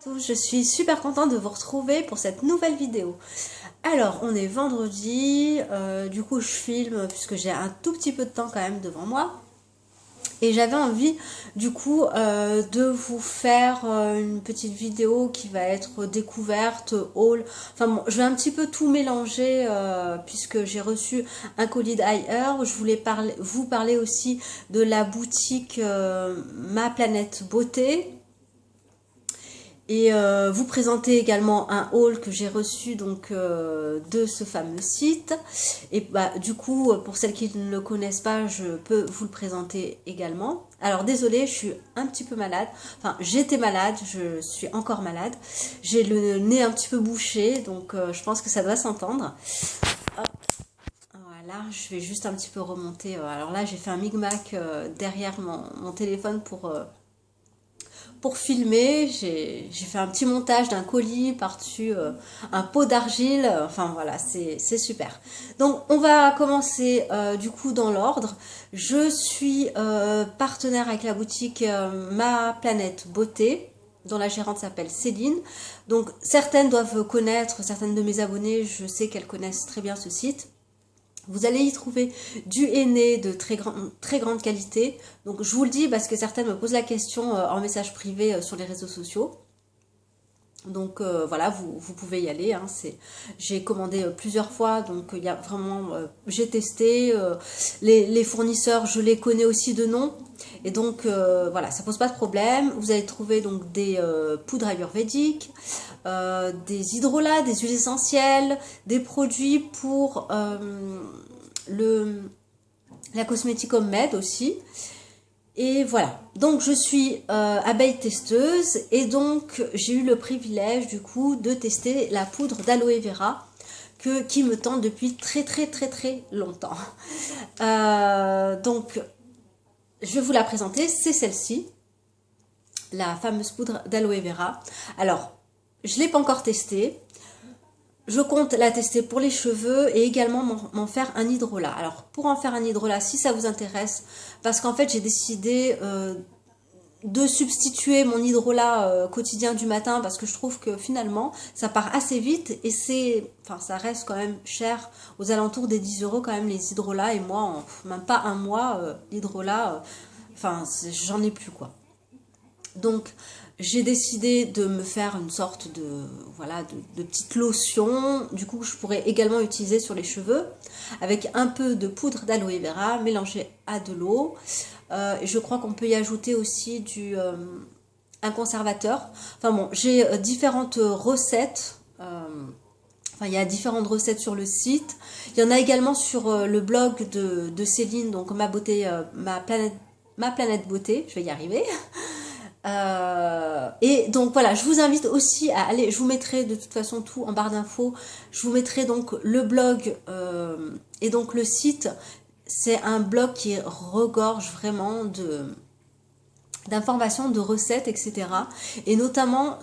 Je suis super contente de vous retrouver pour cette nouvelle vidéo. Alors, on est vendredi, du coup je filme puisque j'ai un tout petit peu de temps quand même devant moi. Et j'avais envie du coup de vous faire une petite vidéo qui va être découverte, haul. Enfin bon, je vais un petit peu tout mélanger puisque j'ai reçu un colis d'Ailleurs. Je voulais vous parler aussi de la boutique Ma Planète Beauté. Et vous présenter également un haul que j'ai reçu donc de ce fameux site. Et bah du coup, pour celles qui ne le connaissent pas, je peux vous le présenter également. Alors désolée, je suis un petit peu malade. Enfin, j'étais malade, je suis encore malade. J'ai le nez un petit peu bouché, donc je pense que ça doit s'entendre. Hop. Voilà, je vais juste un petit peu remonter. Alors là, j'ai fait un micmac derrière mon téléphone pour filmer. J'ai fait un petit montage d'un colis par-dessus un pot d'argile. Enfin voilà, c'est super. Donc on va commencer du coup dans l'ordre. Je suis partenaire avec la boutique Ma Planète Beauté, dont la gérante s'appelle Céline. Donc certaines doivent connaître, certaines de mes abonnés, je sais qu'elles connaissent très bien ce site. Vous allez y trouver du henné de très grande qualité. Donc je vous le dis parce que certaines me posent la question en message privé sur les réseaux sociaux. Donc voilà, vous pouvez y aller. Hein, j'ai commandé plusieurs fois, donc il y a vraiment, j'ai testé. Les fournisseurs, je les connais aussi de nom. Et donc voilà, ça pose pas de problème. Vous allez trouver donc des poudres ayurvédiques, des hydrolats, des huiles essentielles, des produits pour la cosmétique homemade aussi. Et voilà, donc je suis abeille testeuse et donc j'ai eu le privilège du coup de tester la poudre d'aloe vera qui me tente depuis très longtemps. Donc je vais vous la présenter, c'est celle-ci, la fameuse poudre d'aloe vera. Alors, je ne l'ai pas encore testée. Je compte la tester pour les cheveux et également m'en faire un hydrolat. Alors, pour en faire un hydrolat, si ça vous intéresse, parce qu'en fait, j'ai décidé de substituer mon hydrolat quotidien du matin parce que je trouve que finalement, ça part assez vite et ça reste quand même cher, aux alentours des 10 € quand même les hydrolats. Et moi, en même pas un mois, l'hydrolat, j'en ai plus quoi. Donc, j'ai décidé de me faire une sorte de petite lotion, du coup, que je pourrais également utiliser sur les cheveux, avec un peu de poudre d'aloe vera mélangée à de l'eau. Je crois qu'on peut y ajouter aussi un conservateur. Enfin bon, j'ai différentes recettes. Il y a différentes recettes sur le site. Il y en a également sur le blog de Céline, donc ma planète beauté. Je vais y arriver. Et donc voilà, je vous invite aussi à aller, je vous mettrai de toute façon tout en barre d'infos, je vous mettrai donc le blog et donc le site. C'est un blog qui regorge vraiment d'informations, de recettes, etc. Et notamment,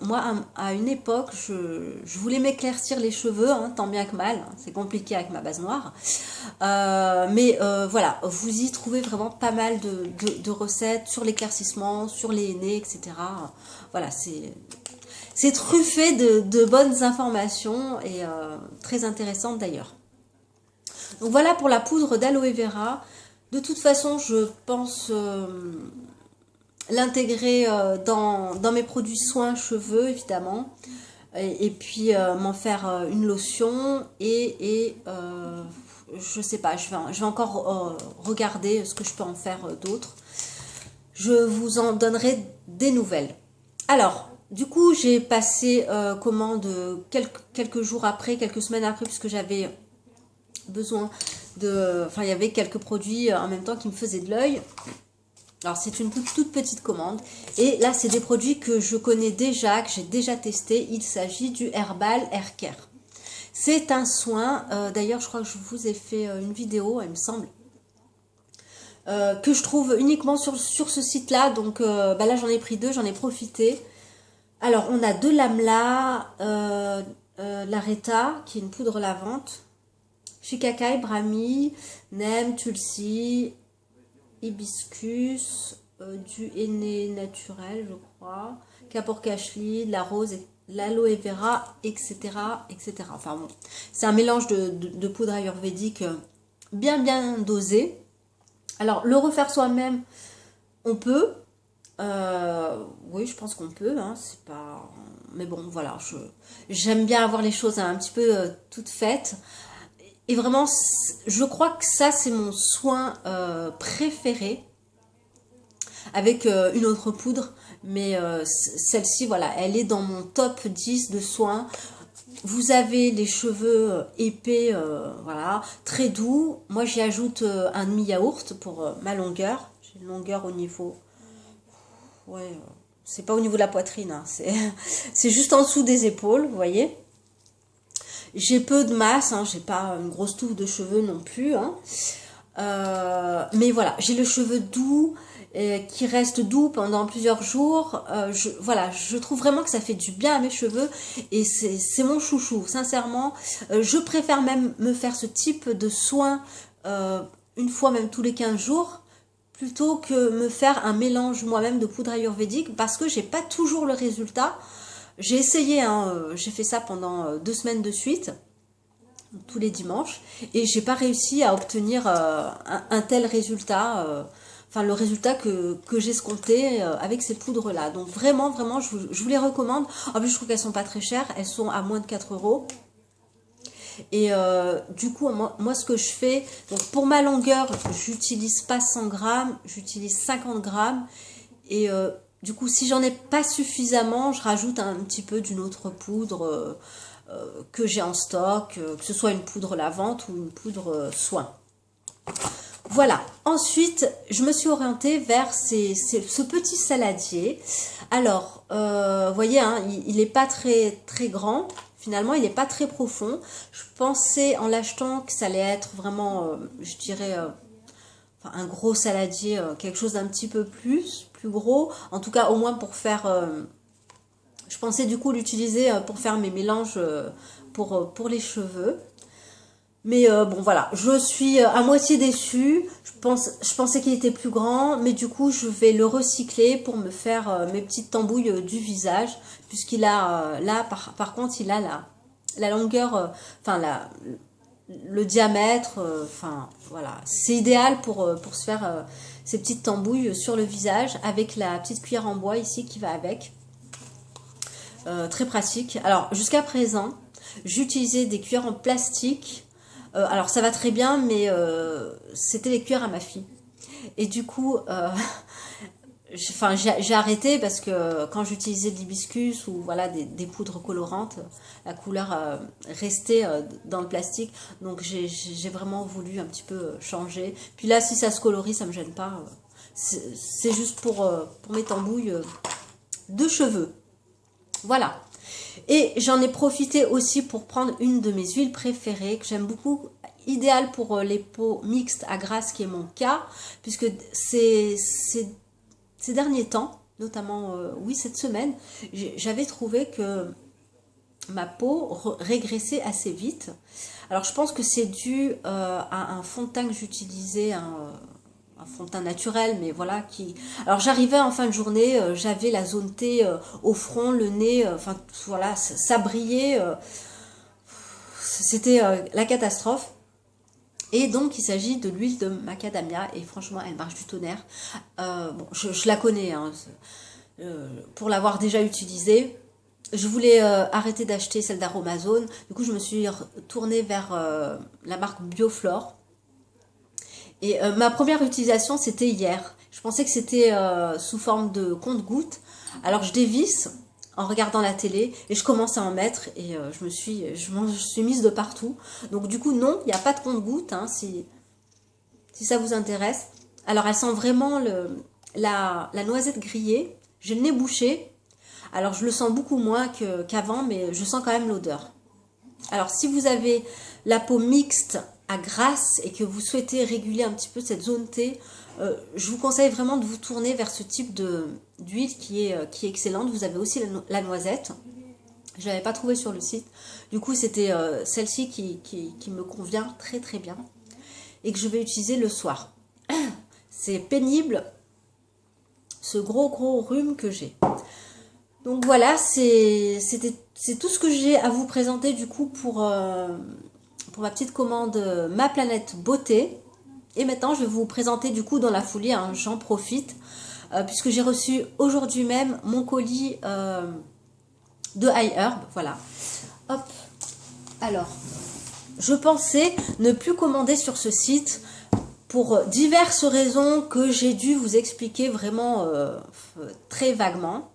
moi, à une époque, je voulais m'éclaircir les cheveux, hein, tant bien que mal. C'est compliqué avec ma base noire. Mais voilà, vous y trouvez vraiment pas mal de recettes sur l'éclaircissement, sur les hennées, etc. Voilà, c'est truffé de bonnes informations et très intéressantes d'ailleurs. Donc voilà pour la poudre d'aloe vera. De toute façon, je pense l'intégrer dans mes produits soins cheveux, évidemment. Et puis m'en faire une lotion et je sais pas, je vais encore regarder ce que je peux en faire d'autre. Je vous en donnerai des nouvelles. Alors, du coup, j'ai passé commande quelques jours après, quelques semaines après, puisque j'avais besoin il y avait quelques produits en même temps qui me faisaient de l'œil. Alors, c'est une toute petite commande. Et là, c'est des produits que je connais déjà, que j'ai déjà testé. Il s'agit du Herbal Hair Care. C'est un soin, d'ailleurs, je crois que je vous ai fait une vidéo, il me semble, que je trouve uniquement sur ce site-là. Donc là, j'en ai pris deux, j'en ai profité. Alors, on a de l'amla, l'Areta, qui est une poudre lavante, Shikakai, Brahmi, Nem, Tulsi, hibiscus, du henné naturel, je crois, caporcashli, de la rose, l'aloe vera, etc., etc. Enfin bon, c'est un mélange de poudre ayurvédique bien dosé. Alors, le refaire soi-même, on peut. Oui, je pense qu'on peut. Hein, c'est pas... Mais bon, voilà. J'aime bien avoir les choses un petit peu toutes faites. Et vraiment, je crois que ça, c'est mon soin préféré. Avec une autre poudre. Mais celle-ci, voilà, elle est dans mon top 10 de soins. Vous avez les cheveux épais, voilà, très doux. Moi, j'y ajoute un demi-yaourt pour ma longueur. J'ai une longueur au niveau... Ouais, c'est pas au niveau de la poitrine, hein, c'est juste en dessous des épaules, vous voyez. J'ai peu de masse, hein, j'ai pas une grosse touffe de cheveux non plus. Hein. Mais voilà, j'ai le cheveu doux, qui reste doux pendant plusieurs jours. Voilà, je trouve vraiment que ça fait du bien à mes cheveux et c'est mon chouchou, sincèrement. Je préfère même me faire ce type de soin une fois même tous les 15 jours plutôt que me faire un mélange moi-même de poudre ayurvédique parce que j'ai pas toujours le résultat. J'ai essayé, hein, j'ai fait ça pendant 2 semaines de suite, tous les dimanches, et j'ai pas réussi à obtenir un tel résultat, enfin le résultat que j'escomptais avec ces poudres-là. Donc vraiment, je vous les recommande. En plus, je trouve qu'elles sont pas très chères, elles sont à moins de 4 €. Et du coup, moi, ce que je fais, donc pour ma longueur, j'utilise pas 100 grammes, j'utilise 50 grammes. Et du coup, si j'en ai pas suffisamment, je rajoute un petit peu d'une autre poudre que j'ai en stock, que ce soit une poudre lavante ou une poudre soin. Voilà. Ensuite, je me suis orientée vers ce petit saladier. Alors, vous voyez, hein, il n'est pas très grand. Finalement, il n'est pas très profond. Je pensais en l'achetant que ça allait être vraiment, je dirais, enfin, un gros saladier, quelque chose d'un petit peu plus gros. En tout cas, au moins pour faire... je pensais du coup l'utiliser pour faire mes mélanges pour les cheveux. Mais bon, voilà, je suis à moitié déçue. Je pensais qu'il était plus grand, mais du coup, je vais le recycler pour me faire mes petites tambouilles du visage. Puisqu'il a, là, par contre, il a la longueur, enfin, le diamètre, enfin, voilà. C'est idéal pour se faire ces petites tambouilles sur le visage avec la petite cuillère en bois ici qui va avec. Très pratique. Alors, jusqu'à présent, j'utilisais des cuillères en plastique. Alors ça va très bien, mais c'était les cuillères à ma fille. Et du coup, j'ai arrêté parce que quand j'utilisais de l'hibiscus ou voilà des poudres colorantes, la couleur restait dans le plastique. Donc j'ai vraiment voulu un petit peu changer. Puis là, si ça se colorie, ça me gêne pas. C'est juste pour mes tambouilles de cheveux. Voilà. Et j'en ai profité aussi pour prendre une de mes huiles préférées que j'aime beaucoup, idéale pour les peaux mixtes à grasse qui est mon cas, puisque ces derniers temps, notamment oui cette semaine, j'avais trouvé que ma peau régressait assez vite. Alors je pense que c'est dû à un fond de teint que j'utilisais, un fond de teint naturel, mais voilà, alors j'arrivais en fin de journée, j'avais la zone T au front, le nez, enfin voilà, ça brillait, c'était la catastrophe. Et donc il s'agit de l'huile de macadamia, et franchement elle marche du tonnerre. Bon, je la connais, hein, pour l'avoir déjà utilisée. Je voulais arrêter d'acheter celle d'Aromazone, du coup je me suis tournée vers la marque Bioflore. Et ma première utilisation, c'était hier. Je pensais que c'était sous forme de compte-gouttes. Alors je dévisse en regardant la télé et je commence à en mettre et je me suis mise de partout. Donc du coup, non, il n'y a pas de compte-gouttes, hein, si ça vous intéresse. Alors elle sent vraiment la noisette grillée. J'ai le nez bouché. Alors je le sens beaucoup moins qu'avant, mais je sens quand même l'odeur. Alors si vous avez la peau mixte à grasse et que vous souhaitez réguler un petit peu cette zone T, je vous conseille vraiment de vous tourner vers ce type d'huile qui est excellente. Vous avez aussi la noisette. Je ne l'avais pas trouvée sur le site. Du coup, c'était celle-ci qui me convient très bien et que je vais utiliser le soir. C'est pénible, ce gros rhume que j'ai. Donc voilà, c'est tout ce que j'ai à vous présenter du coup pour ma petite commande Ma Planète Beauté. Et maintenant, je vais vous présenter du coup dans la foulée, hein, j'en profite, puisque j'ai reçu aujourd'hui même mon colis de iHerb. Voilà. Hop. Alors, je pensais ne plus commander sur ce site pour diverses raisons que j'ai dû vous expliquer vraiment très vaguement.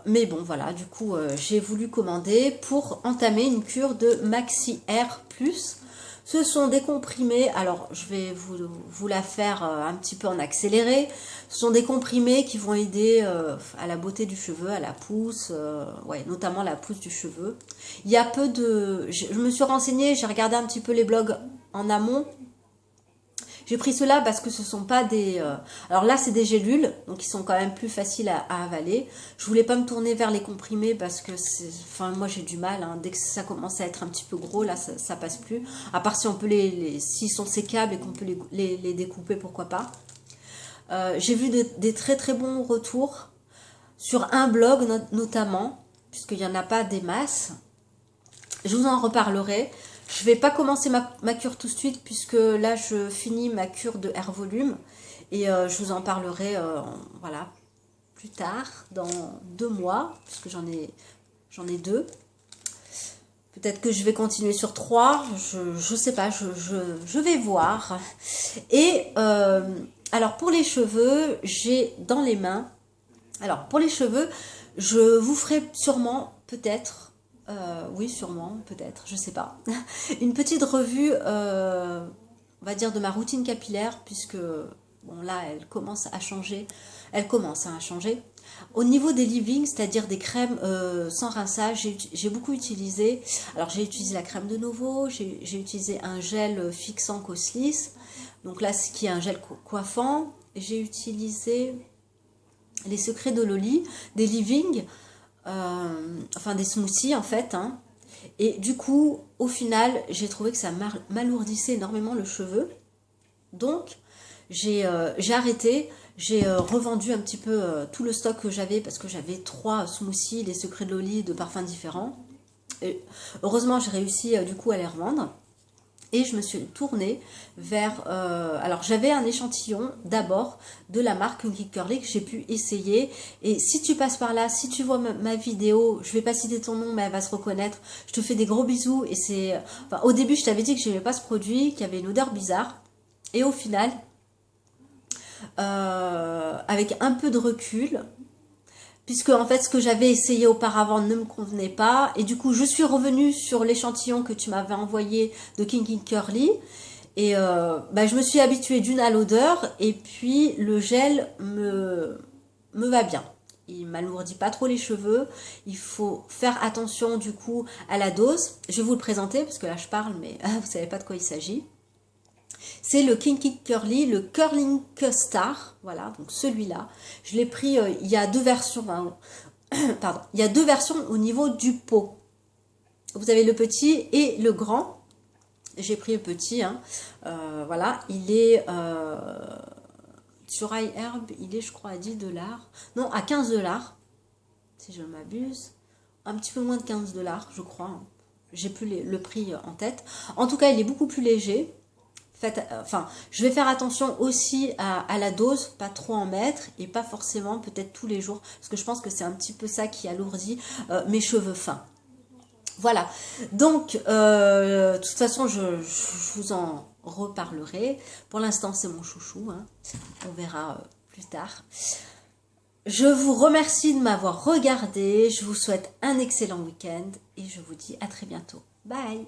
Mais bon, voilà, du coup, j'ai voulu commander pour entamer une cure de Maxi Air Plus. Ce sont des comprimés, alors je vais vous la faire un petit peu en accéléré. Ce sont des comprimés qui vont aider à la beauté du cheveu, à la pousse, ouais, notamment la pousse du cheveu. Il y a peu de... Je me suis renseignée, j'ai regardé un petit peu les blogs en amont. J'ai pris cela parce que ce sont pas des... alors là, c'est des gélules, donc ils sont quand même plus faciles à avaler. Je voulais pas me tourner vers les comprimés parce que c'est... Enfin, moi, j'ai du mal. Hein. Dès que ça commence à être un petit peu gros, là, ça passe plus. À part si on peut s'ils sont sécables et qu'on peut les découper, pourquoi pas. J'ai vu des très très bons retours sur un blog notamment, puisqu'il n'y en a pas des masses. Je vous en reparlerai. Je vais pas commencer ma cure tout de suite puisque là je finis ma cure de Air Volume et je vous en parlerai voilà, plus tard, dans 2 mois, puisque j'en ai 2. Peut-être que je vais continuer sur 3, je sais pas, je vais voir. Et alors pour les cheveux, j'ai dans les mains, alors pour les cheveux, je vous ferai sûrement, peut-être, oui, sûrement, peut-être, je sais pas. Une petite revue, on va dire, de ma routine capillaire, puisque, bon, là, elle commence à changer. Elle commence à changer. Au niveau des leave-ins, c'est-à-dire des crèmes sans rinçage, j'ai beaucoup utilisé. Alors, j'ai utilisé la crème de Novo, j'ai utilisé un gel fixant Coslis. Donc là, ce qui est un gel coiffant. J'ai utilisé les secrets de Loli, des leave-ins. Enfin des smoothies en fait, hein. Et du coup au final j'ai trouvé que ça m'alourdissait énormément le cheveu, donc j'ai arrêté, j'ai revendu un petit peu tout le stock que j'avais parce que j'avais 3 smoothies, les secrets de Loli de parfums différents, et heureusement j'ai réussi du coup à les revendre. Et je me suis tournée vers... alors, j'avais un échantillon, d'abord, de la marque Kinky Curly que j'ai pu essayer. Et si tu passes par là, si tu vois ma vidéo, je vais pas citer ton nom, mais elle va se reconnaître. Je te fais des gros bisous. Et c'est... Enfin, au début, je t'avais dit que je n'aimais pas ce produit, qu'il y avait une odeur bizarre. Et au final, avec un peu de recul... puisque en fait ce que j'avais essayé auparavant ne me convenait pas, et du coup je suis revenue sur l'échantillon que tu m'avais envoyé de Kinky Curly, et je me suis habituée d'une à l'odeur, et puis le gel me va bien. Il m'alourdit pas trop les cheveux, il faut faire attention du coup à la dose. Je vais vous le présenter parce que là je parle mais vous savez pas de quoi il s'agit. C'est le Kinky Curly, le Curling Star, voilà, donc celui-là. Je l'ai pris, il y a 2 versions, hein, pardon, il y a 2 versions au niveau du pot. Vous avez le petit et le grand. J'ai pris le petit, hein, voilà, il est sur iHerb, il est je crois à 10 $, non à 15 $, si je ne m'abuse, un petit peu moins de 15 $, je crois, hein. J'ai plus le prix en tête. En tout cas, il est beaucoup plus léger. Je vais faire attention aussi à la dose, pas trop en mettre et pas forcément peut-être tous les jours parce que je pense que c'est un petit peu ça qui alourdit mes cheveux fins. Voilà, donc de toute façon je vous en reparlerai. Pour l'instant c'est mon chouchou, hein. On verra plus tard. Je vous remercie de m'avoir regardé, je vous souhaite un excellent week-end et je vous dis à très bientôt. Bye!